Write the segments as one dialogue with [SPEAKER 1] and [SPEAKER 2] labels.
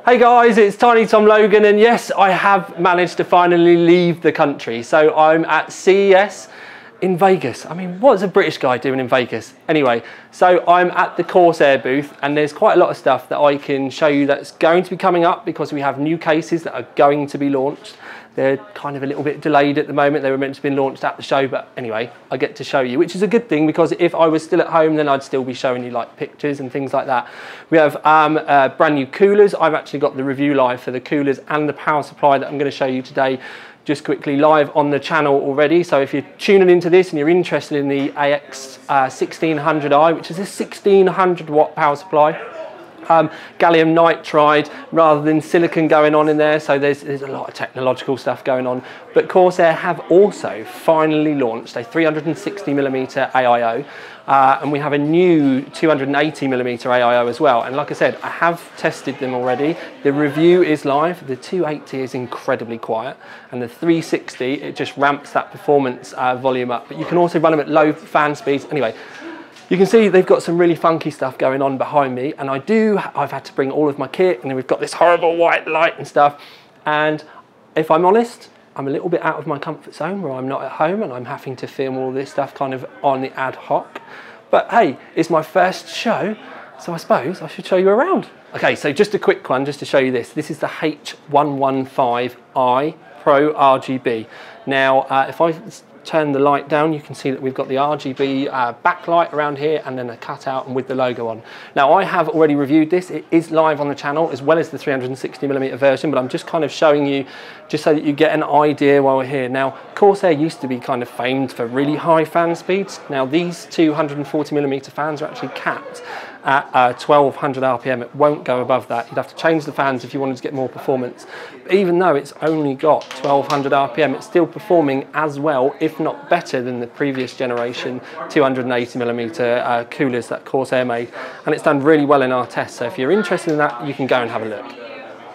[SPEAKER 1] Hey guys, it's Tiny Tom Logan, and yes, I have managed to finally leave the country. So I'm at CES in Vegas. I mean, what's a British guy doing in Vegas? Anyway, so I'm at the Corsair booth, and there's quite a lot of stuff that I can show you that's going to be coming up because we have new cases that are going to be launched. They're kind of a little bit delayed at the moment. They were meant to be launched at the show, but anyway, I get to show you, which is a good thing because if I was still at home, then I'd still be showing you like pictures and things like that. We have brand new coolers. I've actually got the review live for the coolers and the power supply that I'm going to show you today, just quickly live on the channel already. So if you're tuning into this and you're interested in the AX1600i, which is a 1600 watt power supply, gallium nitride rather than silicon going on in there, so there's a lot of technological stuff going on. But Corsair have also finally launched a 360mm AIO, and we have a new 280mm AIO as well. And like I said, I have tested them already. The review is live. The 280 is incredibly quiet, and the 360, it just ramps that performance volume up. But you can also run them at low fan speeds. Anyway, you can see they've got some really funky stuff going on behind me, and I've had to bring all of my kit, and then we've got this horrible white light and stuff. And if I'm honest, I'm a little bit out of my comfort zone where I'm not at home and I'm having to film all this stuff kind of on the ad hoc. But hey, it's my first show, so I suppose I should show you around. Okay, so just a quick one just to show you this. This is the H11 Pro RGB. Now, if I turn the light down, you can see that we've got the RGB backlight around here and then a cutout and with the logo on. Now, I have already reviewed this. It is live on the channel as well as the 360mm version, but I'm just kind of showing you just so that you get an idea while we're here. Now, Corsair used to be kind of famed for really high fan speeds. Now, these 240mm fans are actually capped at 1200 RPM. It won't go above that. You'd have to change the fans if you wanted to get more performance. But even though it's only got 1200 RPM, it's still performing as well, if not better than the previous generation 280mm coolers that Corsair made. And it's done really well in our tests. So if you're interested in that, you can go and have a look.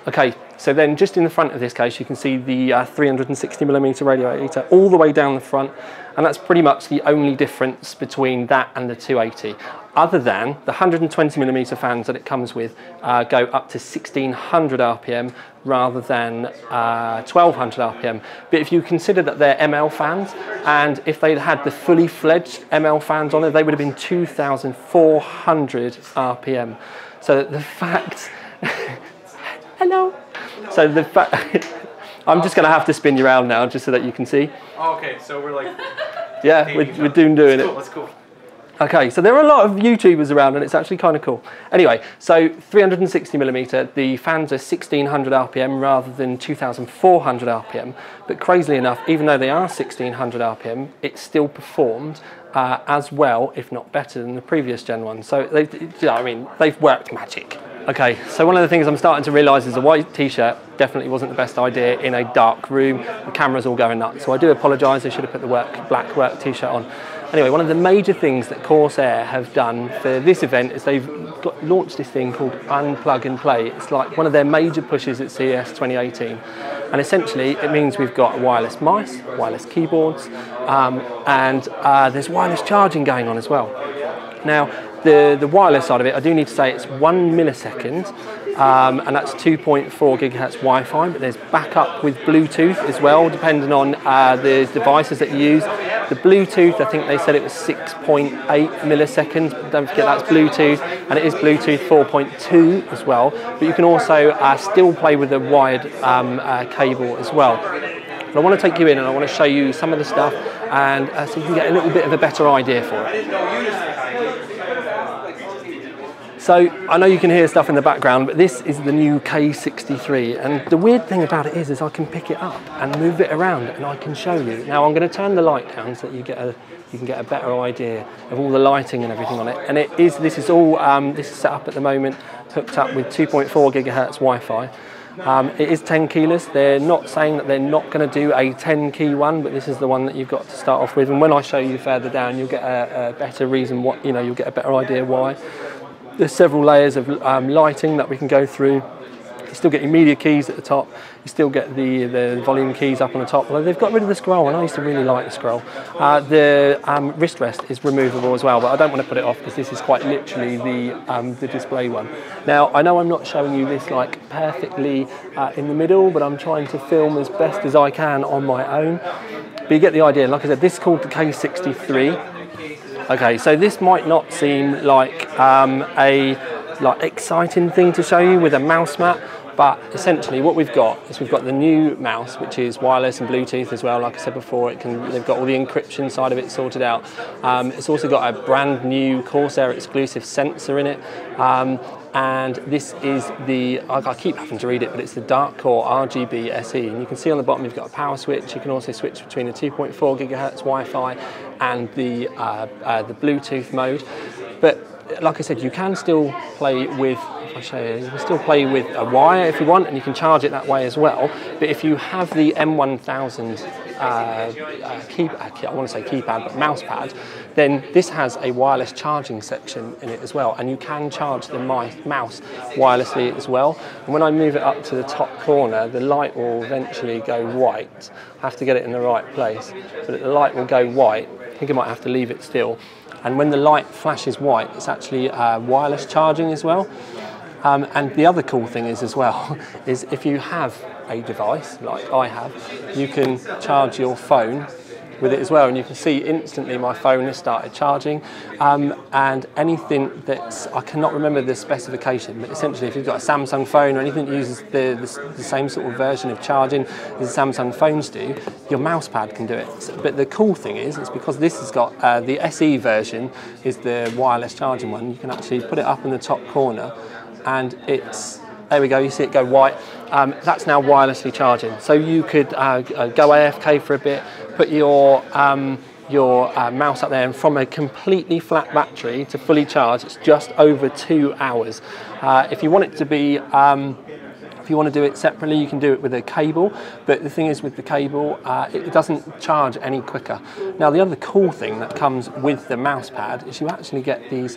[SPEAKER 1] Okay, so then just in the front of this case, you can see the 360mm radiator all the way down the front, and that's pretty much the only difference between that and the 280. Other than the 120mm fans that it comes with go up to 1600 RPM rather than 1200 RPM. But if you consider that they're ML fans, and if they'd had the fully fledged ML fans on it, they would have been 2400 RPM. So the fact... Hello. So the fact... I'm just going to have to spin you around now just so that you can see.
[SPEAKER 2] Oh, okay, so we're like...
[SPEAKER 1] Yeah, we're doing it.
[SPEAKER 2] That's cool.
[SPEAKER 1] Okay, so there are a lot of YouTubers around and it's actually kind of cool. Anyway, so 360mm, the fans are 1600 RPM rather than 2400 RPM. But crazily enough, even though they are 1600 RPM, it still performed as well, if not better than the previous Gen 1. So, they've worked magic. Okay, so one of the things I'm starting to realise is a white t-shirt definitely wasn't the best idea in a dark room. The camera's all going nuts, so I do apologise. I should have put the black work t-shirt on. Anyway, one of the major things that Corsair have done for this event is they've launched this thing called Unplug and Play. It's like one of their major pushes at CES 2018. And essentially, it means we've got wireless mice, wireless keyboards, and there's wireless charging going on as well. Now, the wireless side of it, I do need to say it's 1 millisecond, and that's 2.4 gigahertz Wi-Fi, but there's backup with Bluetooth as well, depending on the devices that you use. The Bluetooth, I think they said it was 6.8 milliseconds, but don't forget that's Bluetooth, and it is Bluetooth 4.2 as well, but you can also still play with a wired cable as well. But I want to take you in and I want to show you some of the stuff, and so you can get a little bit of a better idea for it. So I know you can hear stuff in the background, but this is the new K63, and the weird thing about it is I can pick it up and move it around and I can show you. Now I'm going to turn the light down so that you can get a better idea of all the lighting and everything on it. And this is set up at the moment, hooked up with 2.4 gigahertz Wi-Fi. It is 10 keyless. They're not saying that they're not going to do a 10 key one, but this is the one that you've got to start off with. And when I show you further down, you'll get a better reason you'll get a better idea why. There's several layers of lighting that we can go through. You still get your media keys at the top. You still get the volume keys up on the top. Although they've got rid of the scroll, and I used to really like the scroll. The wrist rest is removable as well, but I don't want to put it off because this is quite literally the display one. Now, I know I'm not showing you this like perfectly in the middle, but I'm trying to film as best as I can on my own. But you get the idea. Like I said, this is called the K63. Okay, so this might not seem like a exciting thing to show you with a mouse mat, but essentially what we've got is we've got the new mouse, which is wireless and Bluetooth as well. Like I said before, they've got all the encryption side of it sorted out. It's also got a brand new Corsair exclusive sensor in it. And this is I keep having to read it, but it's the Dark Core RGB SE. And you can see on the bottom you've got a power switch. You can also switch between the 2.4 gigahertz Wi-Fi and the Bluetooth mode. But like I said, you can still play with, if I show you, you can still play with a wire if you want, and you can charge it that way as well. But if you have the M1000 I want to say keypad, but mouse pad, then this has a wireless charging section in it as well, and you can charge the mouse wirelessly as well. And when I move it up to the top corner, the light will eventually go white. I have to get it in the right place, but the light will go white. I think I might have to leave it still. And when the light flashes white, it's actually wireless charging as well. And the other cool thing is as well, is if you have a device like I have, you can charge your phone with it as well. And you can see instantly my phone has started charging. And anything that's, I cannot remember the specification, but essentially if you've got a Samsung phone or anything that uses the same sort of version of charging as Samsung phones do, your mouse pad can do it. But the cool thing is, it's because this has got, the SE version is the wireless charging one. You can actually put it up in the top corner, and it's, there we go, you see it go white. That's now wirelessly charging. So you could go AFK for a bit, put your mouse up there, and from a completely flat battery to fully charge, it's just over 2 hours. If you want it to be, if you want to do it separately, you can do it with a cable, but the thing is with the cable, it doesn't charge any quicker. Now, the other cool thing that comes with the mouse pad is you actually get these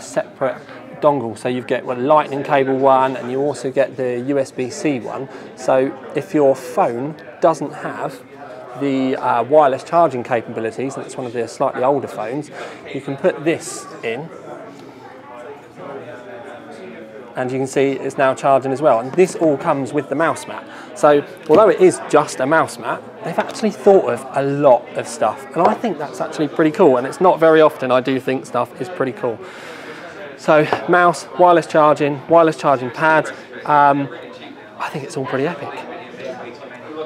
[SPEAKER 1] separate dongle. So you get a lightning cable one, and you also get the USB-C one. So if your phone doesn't have the wireless charging capabilities, and it's one of the slightly older phones, you can put this in, and you can see it's now charging as well. And this all comes with the mouse mat. So although it is just a mouse mat, they've actually thought of a lot of stuff, and I think that's actually pretty cool. And it's not very often I do think stuff is pretty cool. So mouse, wireless charging pad, I think it's all pretty epic.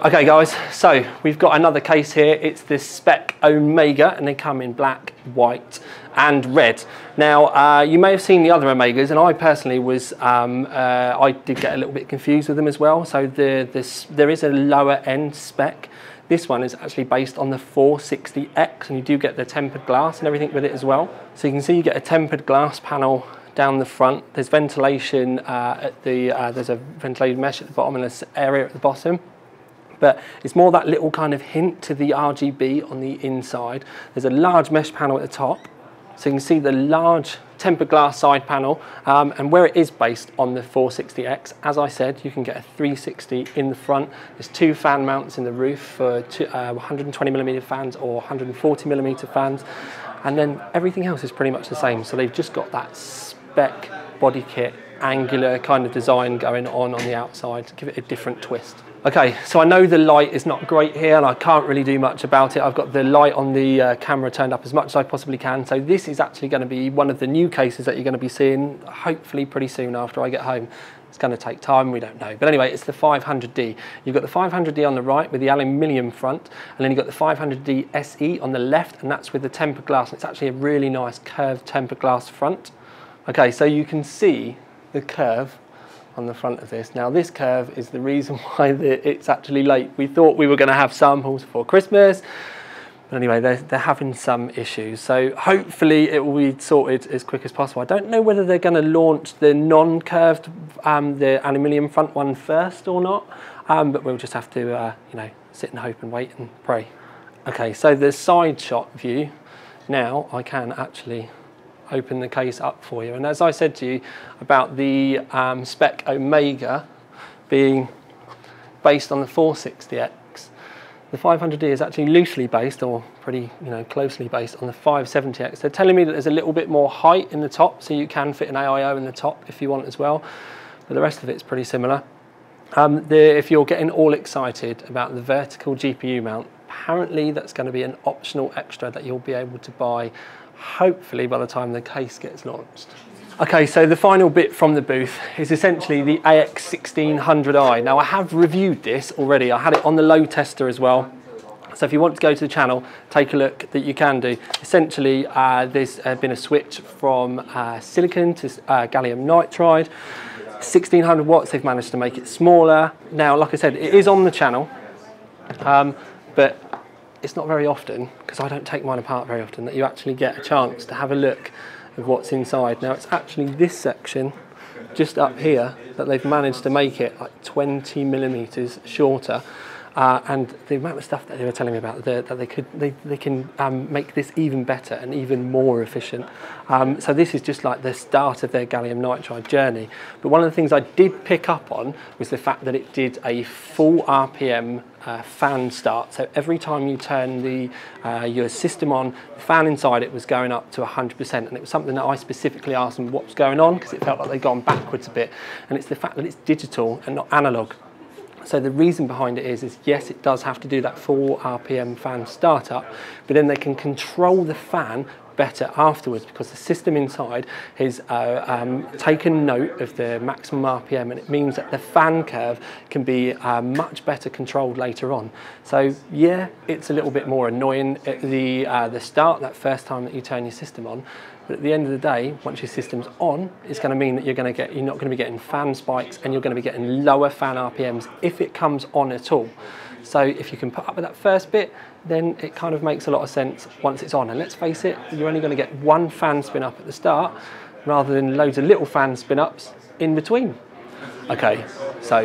[SPEAKER 1] Okay guys, so we've got another case here. It's the Speck Omega, and they come in black, white and red. Now you may have seen the other Omegas, and I personally was, I did get a little bit confused with them as well. So there is a lower end Speck. This one is actually based on the 460X, and you do get the tempered glass and everything with it as well. So you can see you get a tempered glass panel down the front. There's ventilation at the, there's a ventilated mesh at the bottom and an area at the bottom. But it's more that little kind of hint to the RGB on the inside. There's a large mesh panel at the top. So you can see the large tempered glass side panel, and where it is based on the 460X, as I said, you can get a 360 in the front. There's 2 fan mounts in the roof for 120mm fans or 140mm fans, and then everything else is pretty much the same. So they've just got that spec body kit, angular kind of design going on the outside to give it a different twist. Okay, so I know the light is not great here, and I can't really do much about it. I've got the light on the camera turned up as much as I possibly can. So this is actually going to be one of the new cases that you're going to be seeing hopefully pretty soon after I get home. It's going to take time, we don't know. But anyway, it's the 500D. You've got the 500D on the right with the aluminium front, and then you've got the 500D SE on the left, and that's with the tempered glass. It's actually a really nice curved tempered glass front. Okay, so you can see the curve on the front of this. Now this curve is the reason why it's actually late. We thought we were going to have samples for Christmas, but anyway, they're having some issues. So hopefully it will be sorted as quick as possible. I don't know whether they're going to launch the non-curved, the aluminium front one first or not, but we'll just have to, you know, sit and hope and wait and pray. Okay, so the side shot view. Now I can actually open the case up for you, and as I said to you about the Speck Omega, being based on the 460X. The 500D is actually loosely based, or pretty, closely based on the 570X. They're telling me that there's a little bit more height in the top, so you can fit an AIO in the top if you want as well, but the rest of it's pretty similar. If you're getting all excited about the vertical GPU mount, apparently that's going to be an optional extra that you'll be able to buy, hopefully by the time the case gets launched. Okay, so the final bit from the booth is essentially the AX1600i. Now I have reviewed this already, I had it on the load tester as well. So if you want to go to the channel, take a look, that you can do. Essentially, there's been a switch from silicon to gallium nitride. 1600 watts, they've managed to make it smaller. Now, like I said, it is on the channel, but it's not very often, because I don't take mine apart very often, that you actually get a chance to have a look of what's inside. Now it's actually this section just up here that they've managed to make it like 20 millimeters shorter, and the amount of stuff that they were telling me about that they can make this even better and even more efficient. So this is just like the start of their gallium nitride journey. But one of the things I did pick up on was the fact that it did a full RPM fan start. So every time you turn your system on, the fan inside it was going up to 100%, and it was something that I specifically asked them what was going on, because it felt like they'd gone backwards a bit, and it's the fact that it's digital and not analog. So the reason behind it is yes, it does have to do that full RPM fan startup, but then they can control the fan better afterwards, because the system inside has taken note of the maximum RPM, and it means that the fan curve can be much better controlled later on. So yeah, it's a little bit more annoying at the start, that first time that you turn your system on, but at the end of the day, once your system's on, it's going to mean that you're not going to be getting fan spikes, and you're going to be getting lower fan RPMs if it comes on at all. So if you can put up with that first bit, then it kind of makes a lot of sense once it's on. And let's face it, you're only going to get one fan spin up at the start, rather than loads of little fan spin ups in between. Okay, so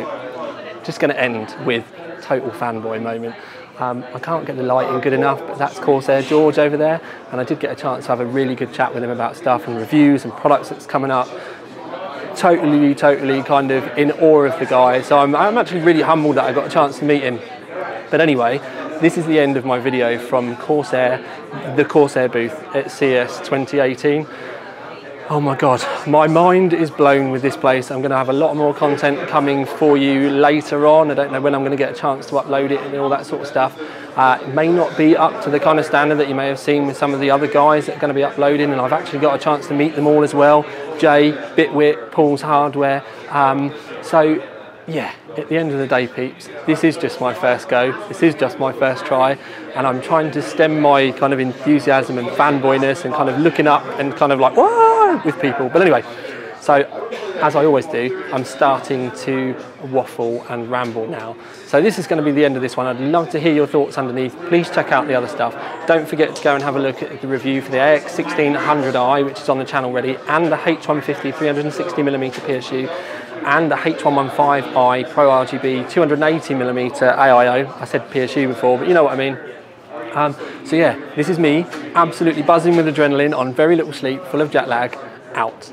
[SPEAKER 1] just going to end with total fanboy moment. I can't get the lighting good enough, but that's Corsair George over there, and I did get a chance to have a really good chat with him about stuff and reviews and products that's coming up. Totally kind of in awe of the guy, so I'm actually really humbled that I got a chance to meet him. But anyway, this is the end of my video from Corsair, the Corsair booth at CES 2018. Oh my God, my mind is blown with this place. I'm going to have a lot more content coming for you later on. I don't know when I'm going to get a chance to upload it and all that sort of stuff. It may not be up to the kind of standard that you may have seen with some of the other guys that are going to be uploading, and I've actually got a chance to meet them all as well. Jay, Bitwit, Paul's Hardware. So yeah, at the end of the day, peeps, this is just my first go. This is just my first try, and I'm trying to stem my kind of enthusiasm and fanboyness and kind of looking up and kind of like, whoa, with people. But anyway, so as I always do, I'm starting to waffle and ramble now. So this is going to be the end of this one. I'd love to hear your thoughts underneath. Please check out the other stuff. Don't forget to go and have a look at the review for the AX1600i, which is on the channel already, and the H150 360mm PSU, and the H11i Pro RGB 280mm AIO. I said PSU before, but you know what I mean. So yeah, this is me, absolutely buzzing with adrenaline, on very little sleep, full of jet lag, out.